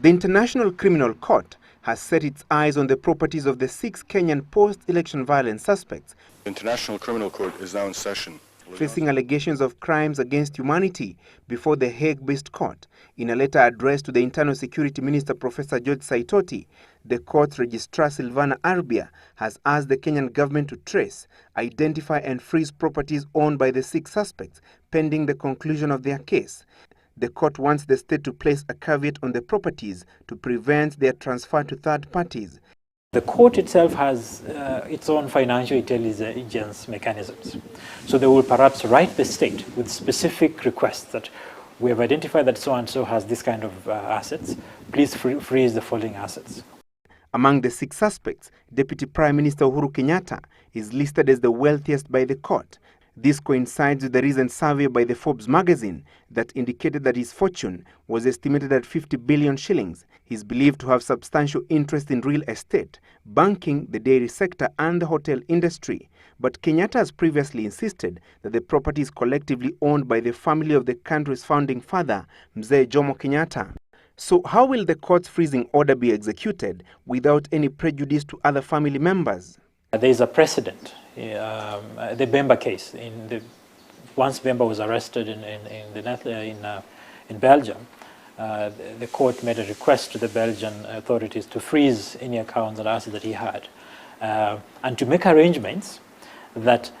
The International Criminal Court has set its eyes on the properties of the 6 Kenyan post-election violence suspects. The International Criminal Court is now in session, Facing allegations of crimes against humanity before the Hague-based court. In a letter addressed to the Internal Security Minister Professor George Saitoti, the court's registrar Silvana Arbia has asked the Kenyan government to trace, identify and freeze properties owned by the 6 suspects pending the conclusion of their case. The court wants the state to place a caveat on the properties to prevent their transfer to third parties. The court itself has its own financial intelligence mechanisms. So they will perhaps write the state with specific requests that we have identified that so-and-so has this kind of assets. Please freeze the following assets. Among the 6 suspects, Deputy Prime Minister Uhuru Kenyatta is listed as the wealthiest by the court. This coincides with the recent survey by the Forbes magazine that indicated that his fortune was estimated at 50 billion shillings. He is believed to have substantial interest in real estate, banking, the dairy sector and the hotel industry. But Kenyatta has previously insisted that the property is collectively owned by the family of the country's founding father, Mzee Jomo Kenyatta. So how will the court's freezing order be executed without any prejudice to other family members? There is a precedent. The Bemba case. Once Bemba was arrested in Belgium, the court made a request to the Belgian authorities to freeze any accounts and assets that he had, and to make arrangements that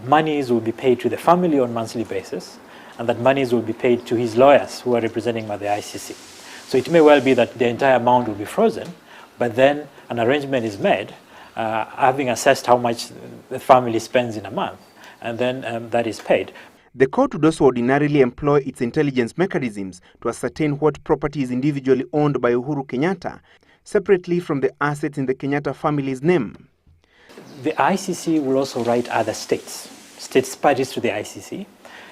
monies will be paid to the family on a monthly basis, and that monies will be paid to his lawyers who are representing him at the ICC. So it may well be that the entire amount will be frozen, but then an arrangement is made having assessed how much the family spends in a month, and then that is paid. The court would also ordinarily employ its intelligence mechanisms to ascertain what property is individually owned by Uhuru Kenyatta, separately from the assets in the Kenyatta family's name. The ICC will also write other states parties to the ICC,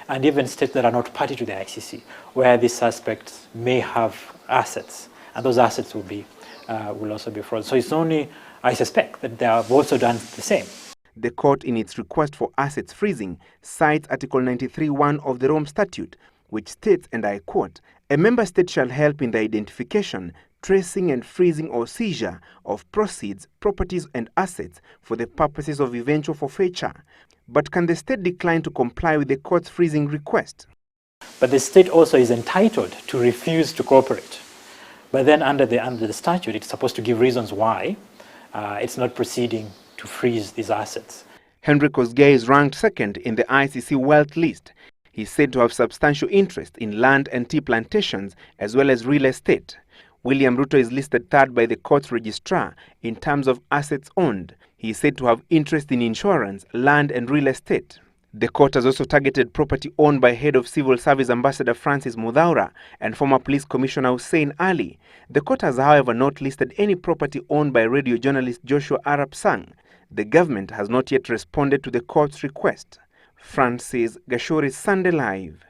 and even states that are not party to the ICC, where these suspects may have assets, and those assets will also be frozen. So it's only, I suspect, that they have also done the same. The court, in its request for assets freezing, cites Article 93(1) of the Rome Statute, which states, and I quote, "A member state shall help in the identification, tracing and freezing or seizure of proceeds, properties and assets for the purposes of eventual forfeiture." But can the state decline to comply with the court's freezing request? But the state also is entitled to refuse to cooperate. But then under the statute, it's supposed to give reasons why it's not proceeding to freeze these assets. Henry Kosgei is ranked second in the ICC wealth list. He's said to have substantial interest in land and tea plantations as well as real estate. William Ruto is listed third by the court's registrar in terms of assets owned. He is said to have interest in insurance, land and real estate. The court has also targeted property owned by Head of Civil Service Ambassador Francis Mudhaura and former Police Commissioner Hussein Ali. The court has, however, not listed any property owned by radio journalist Joshua Arap Sang. The government has not yet responded to the court's request. Francis Gachuri, Sunday Live.